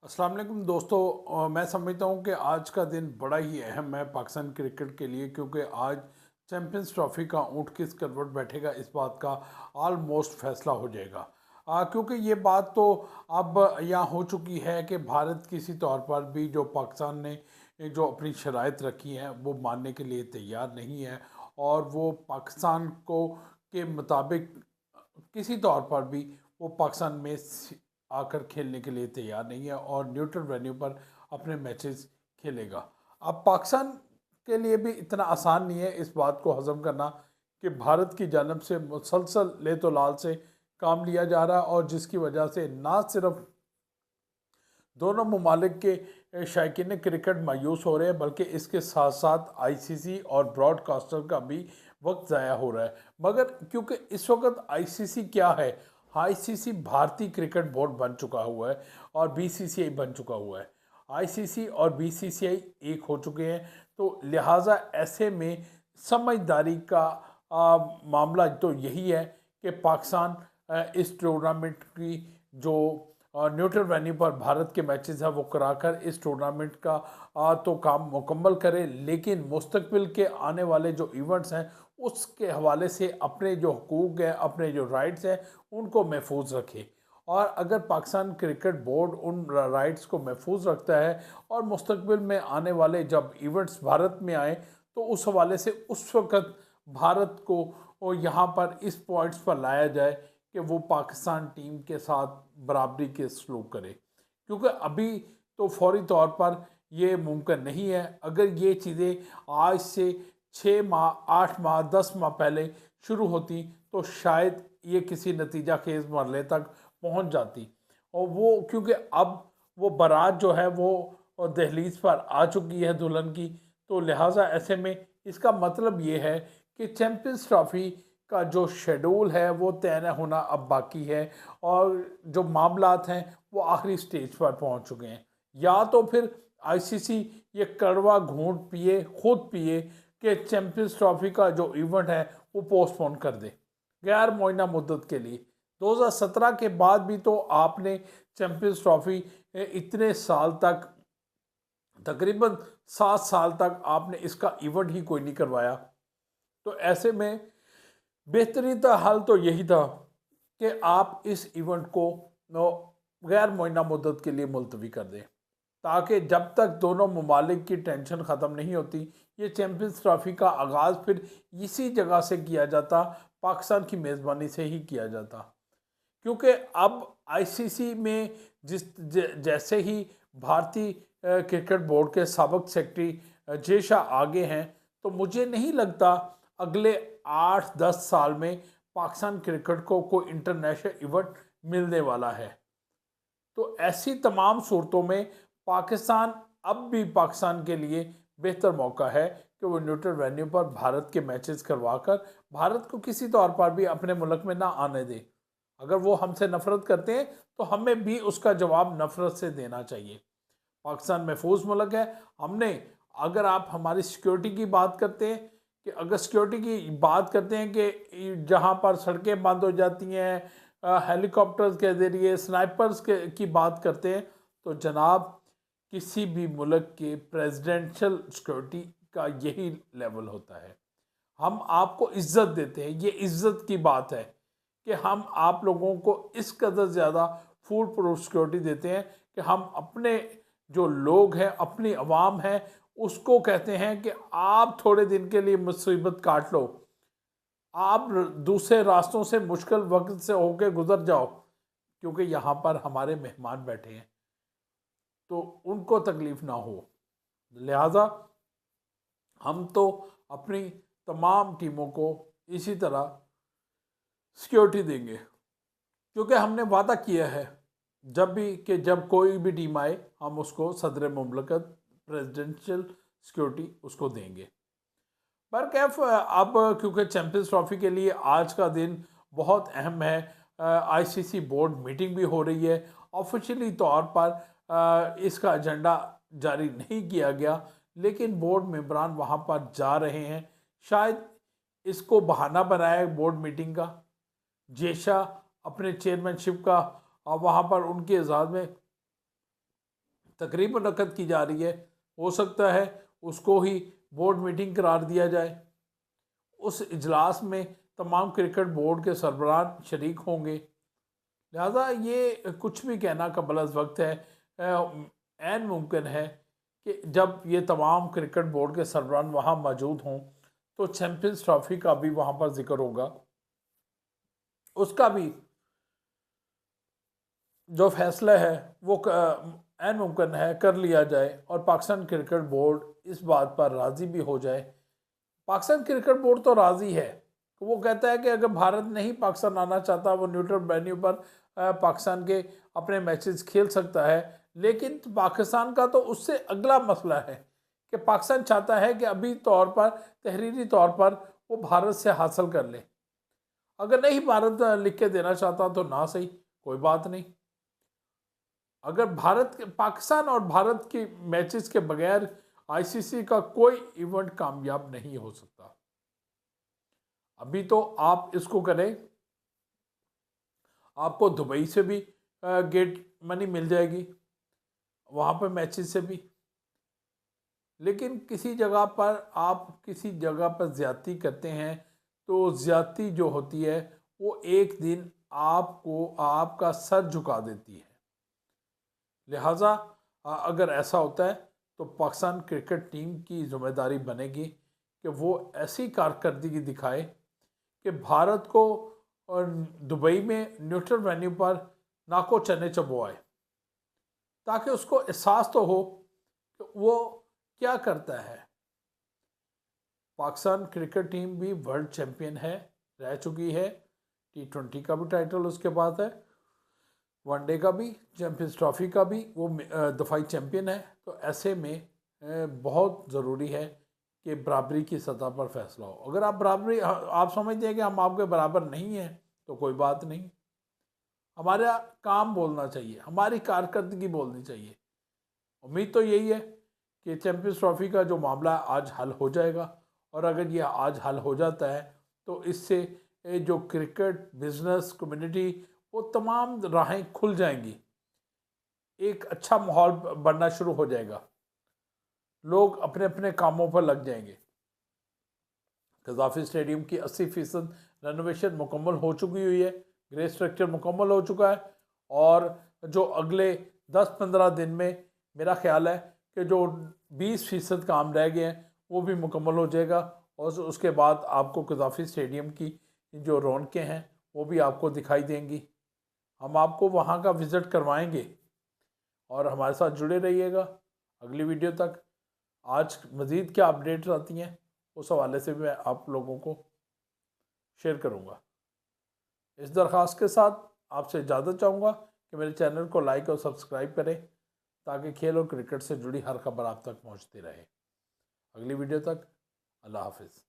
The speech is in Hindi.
अस्सलाम वालेकुम दोस्तों। मैं समझता हूँ कि आज का दिन बड़ा ही अहम है पाकिस्तान क्रिकेट के लिए, क्योंकि आज चैंपियंस ट्रॉफी का ऊँट किस करवट बैठेगा इस बात का ऑलमोस्ट फैसला हो जाएगा। क्योंकि ये बात तो अब यहाँ हो चुकी है कि भारत किसी तौर पर भी जो पाकिस्तान ने जो अपनी शराइत रखी हैं वो मानने के लिए तैयार नहीं है, और वो पाकिस्तान को के मुताबिक किसी तौर पर भी वो पाकिस्तान में आकर खेलने के लिए तैयार नहीं है और न्यूट्रल वेन्यू पर अपने मैचेस खेलेगा। अब पाकिस्तान के लिए भी इतना आसान नहीं है इस बात को हजम करना कि भारत की जानब से मुसलसल ले तो लाल से काम लिया जा रहा है, और जिसकी वजह से ना सिर्फ दोनों ममालिक के शायकीन क्रिकेट मायूस हो रहे हैं, बल्कि इसके साथ साथ आईसीसी और ब्रॉडकास्टर का भी वक्त ज़ाया हो रहा है। मगर क्योंकि इस वक्त आईसीसी क्या है, आईसीसी भारतीय क्रिकेट बोर्ड बन चुका हुआ है और बीसीसीआई बन चुका हुआ है। आईसीसी और बीसीसीआई एक हो चुके हैं, तो लिहाजा ऐसे में समझदारी का मामला तो यही है कि पाकिस्तान इस टूर्नामेंट की जो न्यूट्रल वेन्यू पर भारत के मैचेस हैं वो कराकर इस टूर्नामेंट का तो काम मुकम्मल करे, लेकिन मुस्तकबिल के आने वाले जो इवेंट्स हैं उसके हवाले से अपने जो हकूक़ हैं, अपने जो राइट्स हैं, उनको महफूज रखे। और अगर पाकिस्तान क्रिकेट बोर्ड उन राइट्स को महफूज रखता है और मुस्तकबिल में आने वाले जब इवेंट्स भारत में आए तो उस हवाले से उस वक़्त भारत को यहाँ पर इस पॉइंट्स पर लाया जाए कि वो पाकिस्तान टीम के साथ बराबरी के सलूक करे, क्योंकि अभी तो फौरी तौर पर ये मुमकिन नहीं है। अगर ये चीज़ें आज से 6 माह, 8 माह, 10 माह पहले शुरू होती तो शायद ये किसी नतीजा खेज मरहले तक पहुंच जाती। और वो क्योंकि अब वो बारात जो है वो दहलीज पर आ चुकी है दुल्हन की, तो लिहाजा ऐसे में इसका मतलब ये है कि चैंपियंस ट्रॉफी का जो शेड्यूल है वो तय होना अब बाकी है, और जो मामलात हैं वो आखिरी स्टेज पर पहुंच चुके हैं। या तो फिर आईसीसी ये कड़वा घूंट पिए, खुद पिए कि चैंपियंस ट्रॉफी का जो इवेंट है वो पोस्टपोन कर दे गैर मुआयना मुद्दत के लिए। 2017 के बाद भी तो आपने चैंपियंस ट्रॉफी इतने साल तक, तकरीबन 7 साल तक आपने इसका इवेंट ही कोई नहीं करवाया। तो ऐसे में बेहतरीन हल तो यही था कि आप इस इवेंट को गैर मुआयना मुद्दत के लिए मुलतवी कर दें, ताकि जब तक दोनों ममालिक की टेंशन ख़त्म नहीं होती, ये चैंपियंस ट्रॉफी का आगाज़ फिर इसी जगह से किया जाता, पाकिस्तान की मेज़बानी से ही किया जाता। क्योंकि अब आईसीसी में जैसे ही भारतीय क्रिकेट बोर्ड के साबिक सेक्रेटरी जय शाह आगे हैं, तो मुझे नहीं लगता अगले 8-10 साल में पाकिस्तान क्रिकेट को कोई इंटरनेशनल इवेंट मिलने वाला है। तो ऐसी तमाम सूरतों में पाकिस्तान अब भी पाकिस्तान के लिए बेहतर मौका है कि वो न्यूट्रल वेन्यू पर भारत के मैचेस करवाकर भारत को किसी तौर पर भी अपने मुल्क में ना आने दे। अगर वो हमसे नफरत करते हैं तो हमें भी उसका जवाब नफरत से देना चाहिए। पाकिस्तान महफूज मुल्क है। हमने, अगर आप हमारी सिक्योरिटी की बात करते हैं, कि अगर सिक्योरिटी की बात करते हैं कि जहाँ पर सड़कें बंद हो जाती हैं, हेलीकॉप्टर्स के ज़रिए स्नाइपर्स की बात करते हैं, तो जनाब किसी भी मुल्क के प्रेसिडेंशियल सिक्योरिटी का यही लेवल होता है। हम आपको इज्जत देते हैं, ये इज्जत की बात है कि हम आप लोगों को इस कदर ज़्यादा फूल प्रूफ सिक्योरिटी देते हैं कि हम अपने जो लोग हैं, अपनी आवाम है, उसको कहते हैं कि आप थोड़े दिन के लिए मुसीबत काट लो, आप दूसरे रास्तों से मुश्किल वक्त से होके गुजर जाओ, क्योंकि यहाँ पर हमारे मेहमान बैठे हैं तो उनको तकलीफ़ ना हो। लिहाजा हम तो अपनी तमाम टीमों को इसी तरह सिक्योरिटी देंगे, क्योंकि हमने वादा किया है जब कोई भी टीम आए हम उसको सदर मुमलकत प्रेसिडेंशियल सिक्योरिटी उसको देंगे। पर कैफ अब क्योंकि चैंपियंस ट्रॉफी के लिए आज का दिन बहुत अहम है, आईसीसी बोर्ड मीटिंग भी हो रही है। ऑफिशियली तौर पर इसका एजेंडा जारी नहीं किया गया, लेकिन बोर्ड मेंबरान वहाँ पर जा रहे हैं। शायद इसको बहाना बनाया बोर्ड मीटिंग का, जेशा अपने चेयरमैनशिप का वहाँ पर उनके एजाज़ में तकरीब मुनक्कद की जा रही है, हो सकता है उसको ही बोर्ड मीटिंग करार दिया जाए। उस इजलास में तमाम क्रिकेट बोर्ड के सरबराह शरीक होंगे। लिहाजा ये कुछ भी कहना कबल अज़ वक्त है। ऐन मुमकिन है कि जब ये तमाम क्रिकेट बोर्ड के सरबराह वहाँ मौजूद हों तो चैम्पियंस ट्रॉफी का भी वहाँ पर जिक्र होगा, उसका भी जो फैसला है वो ऐन मुमकिन है कर लिया जाए और पाकिस्तान क्रिकेट बोर्ड इस बात पर राज़ी भी हो जाए। पाकिस्तान क्रिकेट बोर्ड तो राज़ी है, वो कहता है कि अगर भारत नहीं पाकिस्तान आना चाहता वो न्यूट्रल वेन्यू पर पाकिस्तान के अपने मैचेस खेल सकता है। लेकिन पाकिस्तान का तो उससे अगला मसला है कि पाकिस्तान चाहता है कि अभी तौर पर तहरीरी तौर पर वो भारत से हासिल कर ले। अगर नहीं भारत लिख के देना चाहता तो ना सही, कोई बात नहीं। अगर पाकिस्तान और भारत के मैचेस के बगैर आईसीसी का कोई इवेंट कामयाब नहीं हो सकता। अभी तो आप इसको करें, आपको दुबई से भी गेट मनी मिल जाएगी, वहाँ पर मैचेस से भी। लेकिन किसी जगह पर ज़्यादती करते हैं तो ज़्यादती जो होती है वो एक दिन आपका सर झुका देती है। लिहाजा अगर ऐसा होता है तो पाकिस्तान क्रिकेट टीम की जिम्मेदारी बनेगी कि वो ऐसी कारकर्दगी दिखाए कि भारत को और दुबई में न्यूट्रल वेन्यू पर नाको चने चबवाए, ताकि उसको एहसास तो हो कि वो क्या करता है। पाकिस्तान क्रिकेट टीम भी वर्ल्ड चैम्पियन रह चुकी है। T20 का भी टाइटल उसके पास है, वनडे का भी, चैम्पियंस ट्रॉफी का भी वो दफाई चैम्पियन है। तो ऐसे में बहुत ज़रूरी है कि बराबरी की सतह पर फैसला हो। अगर आप समझते हैं कि हम आपके बराबर नहीं हैं तो कोई बात नहीं, हमारा काम बोलना चाहिए, हमारी कारकर्दगी बोलनी चाहिए। उम्मीद तो यही है कि चैम्पियंस ट्रॉफी का जो मामला आज हल हो जाएगा, और अगर ये आज हल हो जाता है तो इससे जो क्रिकेट बिजनेस कम्युनिटी वो तमाम राहें खुल जाएंगी, एक अच्छा माहौल बनना शुरू हो जाएगा, लोग अपने अपने कामों पर लग जाएंगे। कज़ाफ़ी स्टेडियम की 80% रेनोवेशन मुकम्मल हो चुकी हुई है, ग्रे स्ट्रक्चर मुकम्मल हो चुका है, और जो अगले 10-15 दिन में मेरा ख्याल है कि जो 20% काम रह गए हैं वो भी मुकम्मल हो जाएगा, और उसके बाद आपको कज़ाफ़ी स्टेडियम की जो रौनकें हैं वो भी आपको दिखाई देंगी। हम आपको वहाँ का विज़िट करवाएंगे और हमारे साथ जुड़े रहिएगा अगली वीडियो तक। आज मज़ीद क्या अपडेट्स आती हैं उस हवाले से मैं आप लोगों को शेयर करूँगा। इस दरख्वास्त के साथ आपसे इजाज़त चाहूँगा कि मेरे चैनल को लाइक और सब्सक्राइब करें ताकि खेल और क्रिकेट से जुड़ी हर खबर आप तक पहुँचती रहे। अगली वीडियो तक अल्लाह हाफिज़।